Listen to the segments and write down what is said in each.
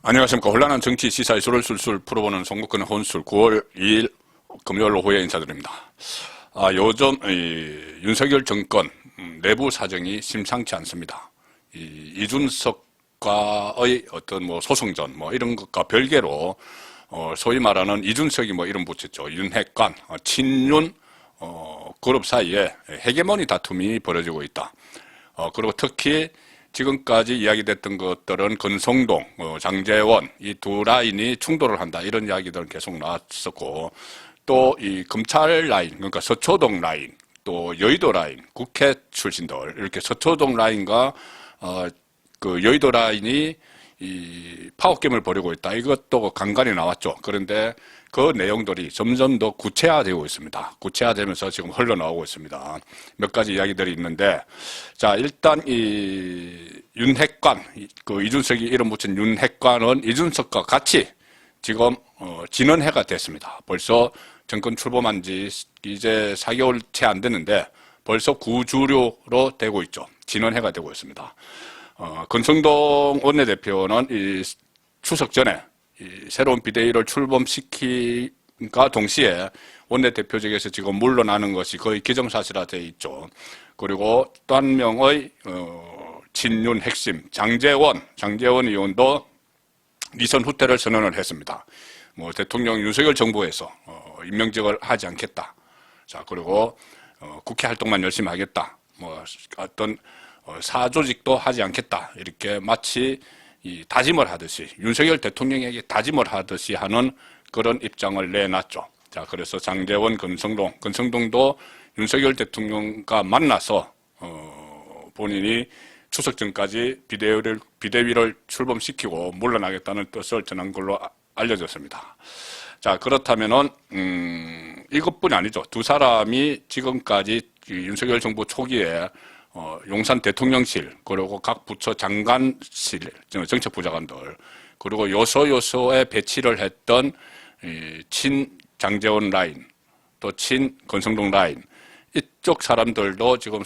안녕하십니까. 혼란한 정치 시사 이슈를 술술 풀어보는 송국근의 혼술 9월 2일 금요일 오후에 인사드립니다. 요즘 윤석열 정권 내부 사정이 심상치 않습니다. 이준석과의 어떤 소송전 이런 것과 별개로 소위 말하는 이준석이 이름 붙였죠. 윤핵관, 친윤 그룹 사이에 헤게모니 다툼이 벌어지고 있다. 그리고 특히 지금까지 이야기됐던 것들은 권성동, 장제원 이 두 라인이 충돌을 한다 이런 이야기들은 계속 나왔었고, 또 이 검찰 라인, 그러니까 서초동 라인, 또 여의도 라인, 국회 출신들 이렇게 서초동 라인과 그 여의도 라인이 이 파워게임을 벌이고 있다. 이것도 간간히 나왔죠. 그런데 그 내용들이 점점 더 구체화되고 있습니다. 구체화되면서 지금 흘러나오고 있습니다. 몇 가지 이야기들이 있는데, 자, 일단 이 윤핵관, 그 이준석이 이름 붙인 윤핵관은 이준석과 같이 지금 진언해가 됐습니다. 벌써 정권 출범한 지 이제 4개월 채 안 됐는데 벌써 구주류로 되고 있죠. 진언해가 되고 있습니다. 권성동 원내대표는 이 추석 전에 이 새로운 비대위를 출범시키기가 동시에 원내대표직에서 지금 물러나는 것이 거의 기정사실화되어 있죠. 그리고 또 한 명의 친윤 핵심 장제원 의원도 이선 후퇴를 선언을 했습니다. 대통령 윤석열 정부에서 임명직을 하지 않겠다. 자, 그리고 국회 활동만 열심히 하겠다. 어떤 사조직도 하지 않겠다. 이렇게 마치 이 다짐을 하듯이 윤석열 대통령에게 다짐을 하듯이 하는 그런 입장을 내놨죠. 자, 그래서 장제원, 권성동도 윤석열 대통령과 만나서 본인이 추석 전까지 비대위를 출범시키고 물러나겠다는 뜻을 전한 걸로 알려졌습니다. 자, 그렇다면은 이것뿐이 아니죠. 두 사람이 지금까지 윤석열 정부 초기에 용산 대통령실, 그리고 각 부처 장관실, 정책부장관들, 그리고 요소에 배치를 했던 친 장제원 라인, 또 친 권성동 라인, 이쪽 사람들도 지금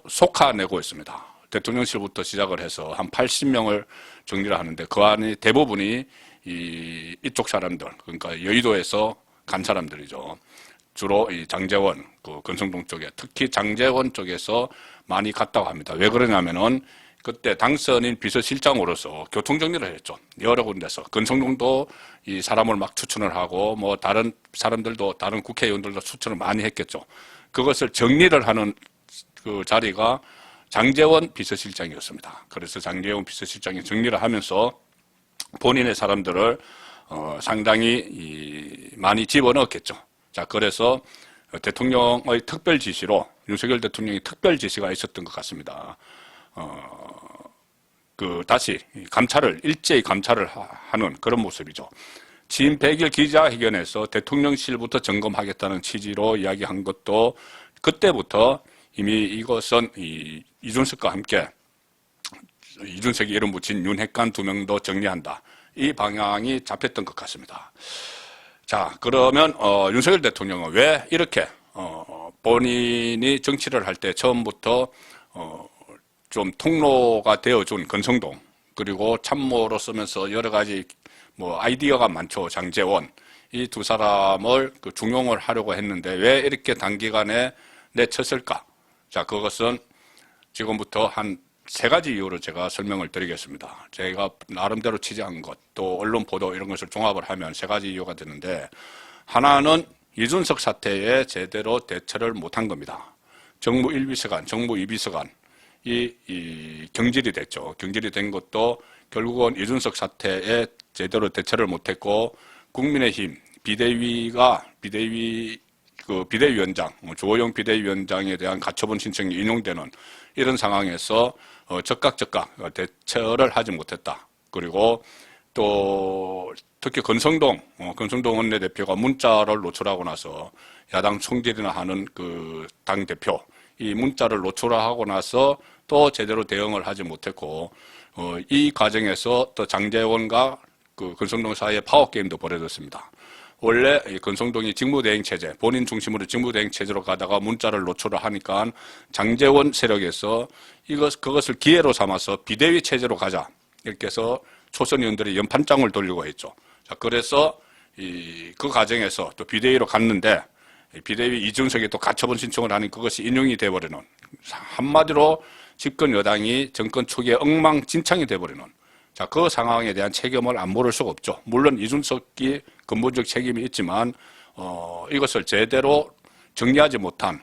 속아내고 있습니다. 대통령실부터 시작을 해서 한 80명을 정리를 하는데 그 안에 대부분이 이쪽 사람들, 그러니까 여의도에서 간 사람들이죠. 주로 이 장제원, 그 권성동 쪽에, 특히 장제원 쪽에서 많이 갔다고 합니다. 왜 그러냐면은 그때 당선인 비서실장으로서 교통정리를 했죠. 여러 군데서. 권성동도 이 사람을 막 추천을 하고 다른 사람들도, 다른 국회의원들도 추천을 많이 했겠죠. 그것을 정리를 하는 그 자리가 장제원 비서실장이었습니다. 그래서 장제원 비서실장이 정리를 하면서 본인의 사람들을 상당히 많이 집어넣었겠죠. 자, 그래서 대통령의 특별 지시로, 윤석열 대통령이 특별 지시가 있었던 것 같습니다. 다시 일제히 감찰을 하는 그런 모습이죠. 취임 100일 기자회견에서 대통령실부터 점검하겠다는 취지로 이야기한 것도 그때부터 이미 이것은 이준석과 함께 이준석이 이름 붙인 윤핵관 2명도 정리한다. 이 방향이 잡혔던 것 같습니다. 자, 그러면 윤석열 대통령은 왜 이렇게 본인이 정치를 할 때 처음부터 좀 통로가 되어준 권성동, 그리고 참모로 쓰면서 여러 가지 아이디어가 많죠. 장제원, 이 두 사람을 중용을 하려고 했는데 왜 이렇게 단기간에 내쳤을까? 자, 그것은 지금부터 한 3가지 이유로 제가 설명을 드리겠습니다. 제가 나름대로 취재한 것, 또 언론 보도 이런 것을 종합을 하면 3가지 이유가 되는데, 하나는 이준석 사태에 제대로 대처를 못한 겁니다. 정무 1비서관, 정무 2비서관 이 경질이 됐죠. 경질이 된 것도 결국은 이준석 사태에 제대로 대처를 못했고, 국민의힘 비대위원장, 주호영 비대위원장에 대한 가처분 신청이 인용되는 이런 상황에서 적각 대처를 하지 못했다. 그리고 또 특히 권성동 원내대표가 문자를 노출하고 나서 야당 총질이나 하는 그 당대표, 이 문자를 노출하고 나서 또 제대로 대응을 하지 못했고, 이 과정에서 또 장제원과 그 권성동 사이에 파워게임도 벌어졌습니다. 원래 권성동이 직무대행체제, 본인 중심으로 직무대행체제로 가다가 문자를 노출을 하니까 장제원 세력에서 그것을 기회로 삼아서 비대위 체제로 가자. 이렇게 해서 초선 의원들이 연판장을 돌리고 했죠. 자, 그래서 그 과정에서 또 비대위로 갔는데 비대위 이준석이 또 가처분 신청을 하니 그것이 인용이 돼버리는, 한마디로 집권 여당이 정권 초기에 엉망진창이 돼버리는, 자, 그 상황에 대한 책임을 안 물을 수가 없죠. 물론 이준석이 근본적 책임이 있지만 이것을 제대로 정리하지 못한,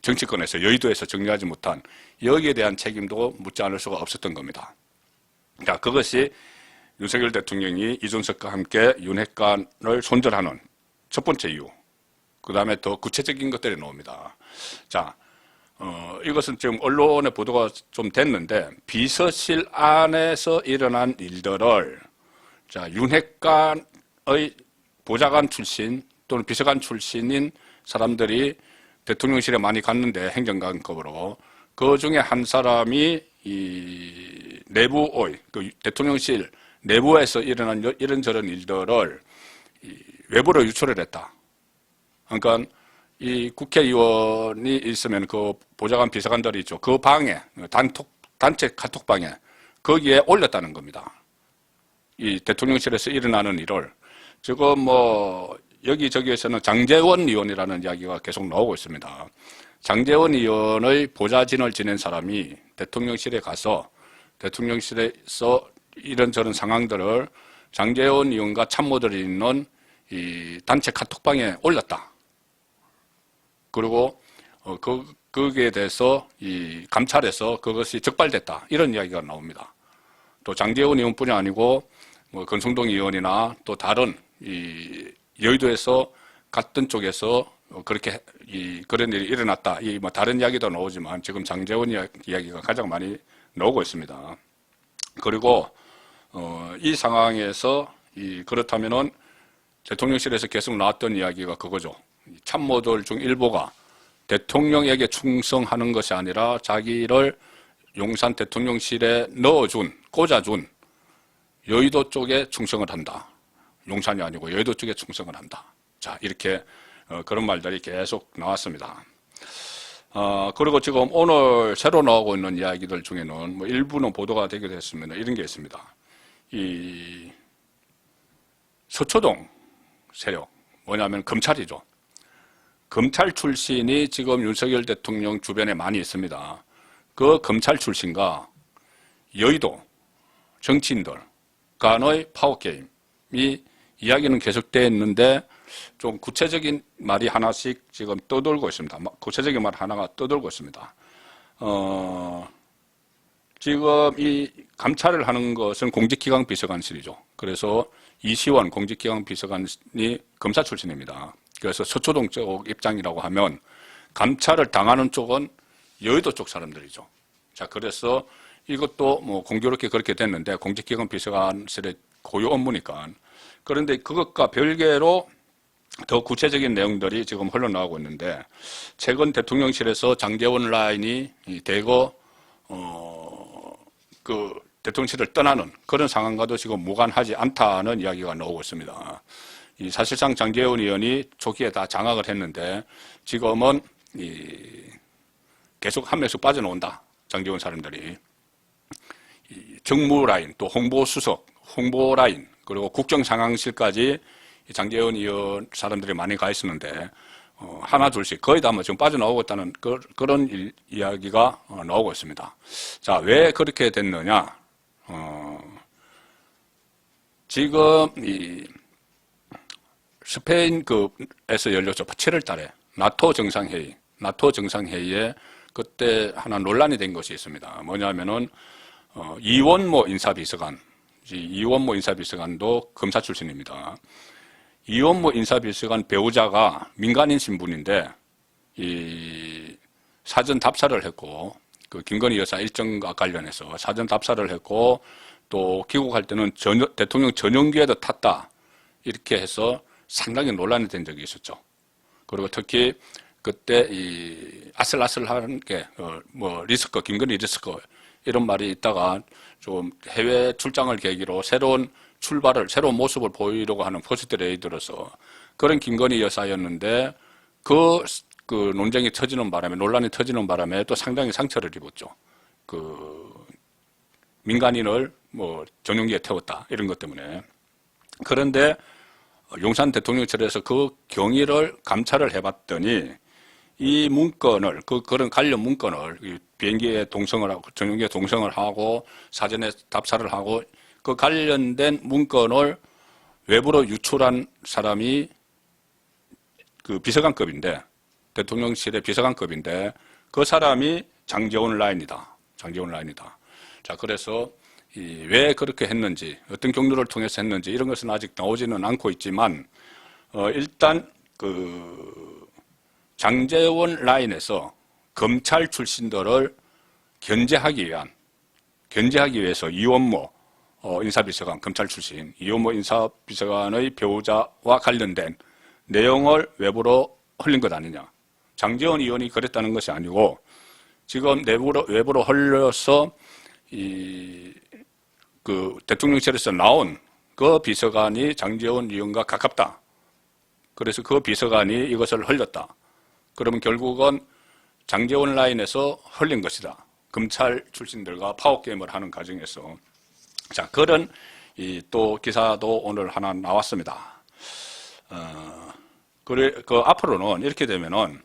정치권에서 여의도에서 정리하지 못한 여기에 대한 책임도 묻지 않을 수가 없었던 겁니다. 자, 그것이 윤석열 대통령이 이준석과 함께 윤핵관을 손절하는 첫 번째 이유. 그 다음에 더 구체적인 것들이 나옵니다. 자, 이것은 지금 언론의 보도가 좀 됐는데, 비서실 안에서 일어난 일들을, 자, 윤핵관의 보좌관 출신 또는 비서관 출신인 사람들이 대통령실에 많이 갔는데, 행정관급으로, 그 중에 한 사람이 이 내부의, 그 대통령실 내부에서 일어난 이런저런 일들을 외부로 유출을 했다. 그러니까 이 국회의원이 있으면 그 보좌관 비서관들이 있죠. 그 방에, 단체 카톡방에 거기에 올렸다는 겁니다. 이 대통령실에서 일어나는 일을. 지금 뭐 여기저기에서는 장제원 의원이라는 이야기가 계속 나오고 있습니다. 장제원 의원의 보좌진을 지낸 사람이 대통령실에 가서 대통령실에서 이런저런 상황들을 장제원 의원과 참모들이 있는 이 단체 카톡방에 올렸다. 그리고 거기에 대해서 이 감찰에서 그것이 적발됐다. 이런 이야기가 나옵니다. 또 장제원 의원뿐이 아니고 뭐 권성동 의원이나 또 다른 이 여의도에서 갔던 쪽에서 그렇게 그런 일이 일어났다. 뭐 다른 이야기도 나오지만 지금 장제원 이야기가 가장 많이 나오고 있습니다. 그리고 이 상황에서 그렇다면은 대통령실에서 계속 나왔던 이야기가 그거죠. 참모들 중 일부가 대통령에게 충성하는 것이 아니라 자기를 용산 대통령실에 꽂아준 여의도 쪽에 충성을 한다. 용산이 아니고 여의도 쪽에 충성을 한다. 자, 이렇게 그런 말들이 계속 나왔습니다. 그리고 지금 오늘 새로 나오고 있는 이야기들 중에는 뭐 일부는 보도가 되기도 했습니다. 이런 게 있습니다. 이 서초동 세력, 뭐냐면 검찰이죠. 검찰 출신이 지금 윤석열 대통령 주변에 많이 있습니다. 그 검찰 출신과 여의도 정치인들 간의 파워게임이 이야기는 계속되어 있는데 좀 구체적인 말이 하나씩 지금 떠돌고 있습니다. 구체적인 말 하나가 떠돌고 있습니다. 지금 이 감찰을 하는 것은 공직기강 비서관실이죠. 그래서 이시원 공직기강 비서관이 검사 출신입니다. 그래서 서초동 쪽 입장이라고 하면 감찰을 당하는 쪽은 여의도 쪽 사람들이죠. 자, 그래서 이것도 뭐 공교롭게 그렇게 됐는데 공직기관 비서관실의 고유 업무니까. 그런데 그것과 별개로 더 구체적인 내용들이 지금 흘러나오고 있는데, 최근 대통령실에서 장제원 라인이 대거 그 대통령실을 떠나는 그런 상황과도 지금 무관하지 않다는 이야기가 나오고 있습니다. 사실상 장제원 의원이 초기에 다 장악을 했는데 지금은 계속 한 명씩 빠져나온다. 장제원 사람들이. 정무 라인, 또 홍보수석, 홍보 라인, 그리고 국정상황실까지 장제원 의원 사람들이 많이 가 있었는데 하나 둘씩 거의 다 뭐 지금 빠져나오고 있다는 그런 이야기가 나오고 있습니다. 자, 왜 그렇게 됐느냐? 지금 스페인에서 열렸죠. 7월 달에 나토 정상회의에 그때 하나 논란이 된 것이 있습니다. 뭐냐면은 이원모 인사비서관도 검사 출신입니다. 이원모 인사비서관 배우자가 민간인 신분인데 사전 답사를 했고, 그 김건희 여사 일정과 관련해서 사전 답사를 했고, 또 귀국할 때는 대통령 전용기에도 탔다. 이렇게 해서 상당히 논란이 된 적이 있었죠. 그리고 특히 그때 아슬아슬한 게 리스크, 김건희 리스크 이런 말이 있다가 좀 해외 출장을 계기로 새로운 모습을 보이려고 하는 퍼스트 레이더로서 그런 김건희 여사였는데 그 논쟁이 터지는 바람에, 논란이 터지는 바람에 또 상당히 상처를 입었죠. 그 민간인을 뭐 전용기에 태웠다 이런 것 때문에. 그런데 용산 대통령실에서 그 경위를 감찰을 해봤더니 이 문건을 그런 관련 문건을 비행기에 동성을 하고 전용기에 동성을 하고 사전에 답사를 하고 그 관련된 문건을 외부로 유출한 사람이 그 비서관급인데 대통령실의 비서관급인데 그 사람이 장제원 라인이다. 장제원 라인이다. 자, 그래서 왜 그렇게 했는지, 어떤 경로를 통해서 했는지 이런 것은 아직 나오지는 않고 있지만 일단 그 장제원 라인에서 검찰 출신들을 견제하기 위해서 이원모 인사비서관, 검찰 출신 이원모 인사비서관의 배우자와 관련된 내용을 외부로 흘린 것 아니냐. 장제원 의원이 그랬다는 것이 아니고 지금 외부로 흘려서 그 대통령실에서 나온 그 비서관이 장제원 의원과 가깝다. 그래서 그 비서관이 이것을 흘렸다. 그러면 결국은 장제원 라인에서 흘린 것이다. 검찰 출신들과 파워게임을 하는 과정에서. 자, 그런 또 기사도 오늘 하나 나왔습니다. 앞으로는 이렇게 되면은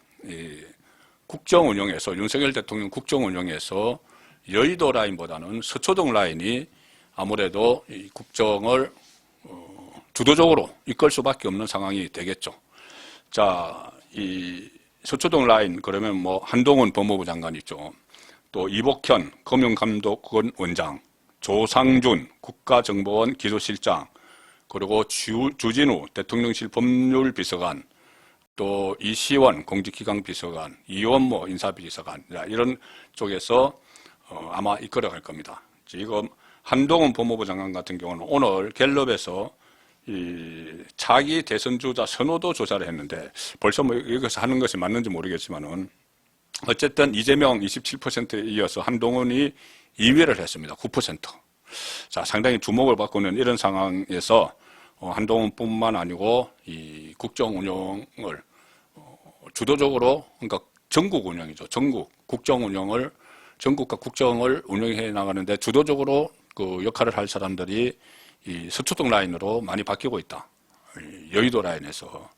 국정 운영에서 윤석열 대통령 국정 운영에서 여의도 라인보다는 서초동 라인이 아무래도 이 국정을 주도적으로 이끌 수밖에 없는 상황이 되겠죠. 자, 이 서초동 라인 그러면 뭐 한동훈 법무부 장관 있죠. 또 이복현 금융감독원 원장, 조상준 국가정보원 기조실장, 그리고 주진우 대통령실 법률비서관, 또 이시원 공직기강 비서관, 이원모 인사비서관 이런 쪽에서 아마 이끌어갈 겁니다. 지금 한동훈 법무부 장관 같은 경우는 오늘 갤럽에서 이 차기 대선 주자 선호도 조사를 했는데 벌써 뭐 여기서 하는 것이 맞는지 모르겠지만은 어쨌든 이재명 27%에 이어서 한동훈이 2위를 했습니다. 9%. 자, 상당히 주목을 받고 있는 이런 상황에서 한동훈뿐만 아니고 이 국정 운영을 주도적으로, 그러니까 전국 운영이죠. 전국 국정 운영을, 전국과 국정을 운영해 나가는데 주도적으로 그 역할을 할 사람들이 이 서초동 라인으로 많이 바뀌고 있다. 여의도 라인에서.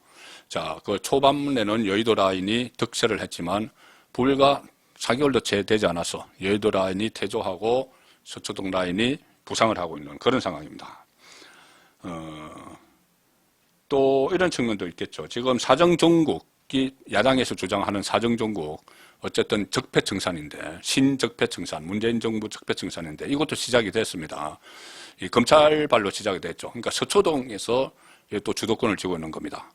자, 그 초반에는 여의도 라인이 득세를 했지만 불과 4개월도 채 되지 않아서 여의도 라인이 퇴조하고 서초동 라인이 부상을 하고 있는 그런 상황입니다. 또 이런 측면도 있겠죠. 지금 사정정국이 야당에서 주장하는 사정정국, 어쨌든 적폐청산인데, 신적폐청산, 문재인 정부 적폐청산인데 이것도 시작이 됐습니다. 이 검찰발로 시작이 됐죠. 그러니까 서초동에서 또 주도권을 쥐고 있는 겁니다.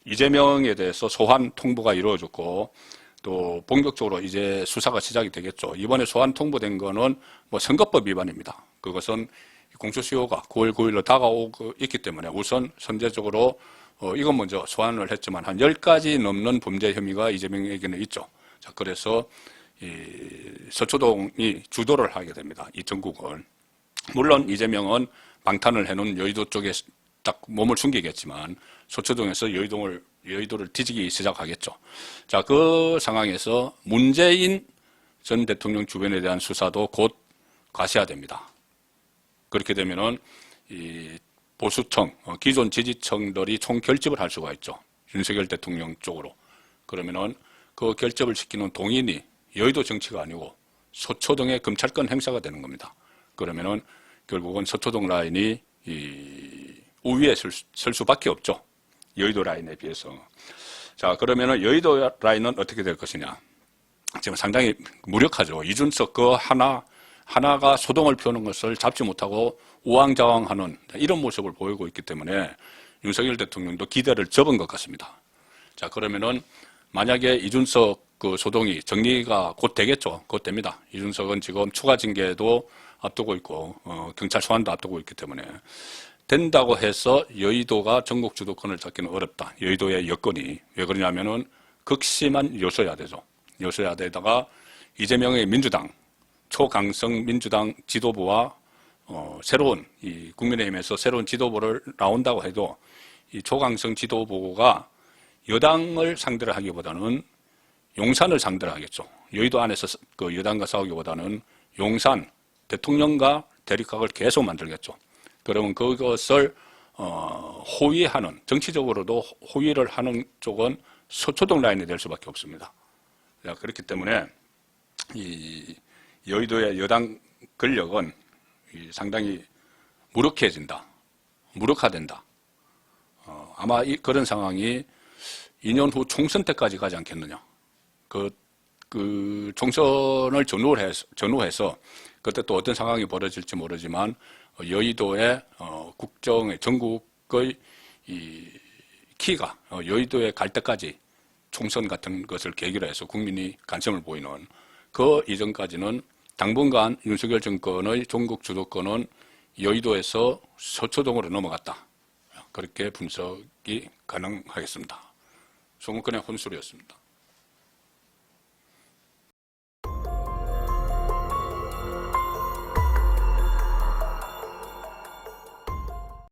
이재명에 대해서 소환 통보가 이루어졌고 또 본격적으로 이제 수사가 시작이 되겠죠. 이번에 소환 통보된 거는 뭐 선거법 위반입니다. 그것은 공소시효가 9월 9일로 다가오고 있기 때문에 우선 선제적으로 이건 먼저 소환을 했지만 한 10가지 넘는 범죄 혐의가 이재명에게는 있죠. 자, 그래서 이 서초동이 주도를 하게 됩니다. 이 전국을. 물론 이재명은 방탄을 해놓은 여의도 쪽에 딱 몸을 숨기겠지만 서초동에서 여의도를 뒤지기 시작하겠죠. 자, 그 상황에서 문재인 전 대통령 주변에 대한 수사도 곧 과시화됩니다. 그렇게 되면은 이 보수청, 기존 지지층들이 총결집을 할 수가 있죠. 윤석열 대통령 쪽으로. 그러면은 그 결집을 시키는 동인이 여의도 정치가 아니고 서초동의 검찰권 행사가 되는 겁니다. 그러면은 결국은 서초동 라인이 이 우위에 설 수밖에 없죠. 여의도 라인에 비해서. 자, 그러면은 여의도 라인은 어떻게 될 것이냐. 지금 상당히 무력하죠. 이준석 그 하나가 소동을 피우는 것을 잡지 못하고 우왕좌왕하는 이런 모습을 보이고 있기 때문에 윤석열 대통령도 기대를 접은 것 같습니다. 자, 그러면은 만약에 이준석 그 소동이 정리가 곧 되겠죠. 곧 됩니다. 이준석은 지금 추가 징계도 앞두고 있고 경찰 소환도 앞두고 있기 때문에 된다고 해서 여의도가 전국 주도권을 잡기는 어렵다. 여의도의 여건이. 왜 그러냐면은 극심한 요소야대죠. 요소야대에다가 이재명의 민주당, 초강성 민주당 지도부와 새로운 이 국민의힘에서 새로운 지도부를 나온다고 해도 이 초강성 지도부가 여당을 상대로 하기보다는 용산을 상대로 하겠죠. 여의도 안에서 그 여당과 싸우기보다는 용산, 대통령과 대립각을 계속 만들겠죠. 그러면 그것을 호위하는, 정치적으로도 호위를 하는 쪽은 서초동 라인이 될 수밖에 없습니다. 그렇기 때문에 이 여의도의 여당 권력은 상당히 무력해진다, 무력화된다. 아마 그런 상황이 2년 후 총선 때까지 가지 않겠느냐. 그 총선을 전후해서 그때 또 어떤 상황이 벌어질지 모르지만 여의도의 국정의 전국의 이 키가 여의도에 갈 때까지 총선 같은 것을 계기로 해서 국민이 관심을 보이는 그 이전까지는 당분간 윤석열 정권의 전국 주도권은 여의도에서 서초동으로 넘어갔다. 그렇게 분석이 가능하겠습니다. 송은근의 혼술이었습니다.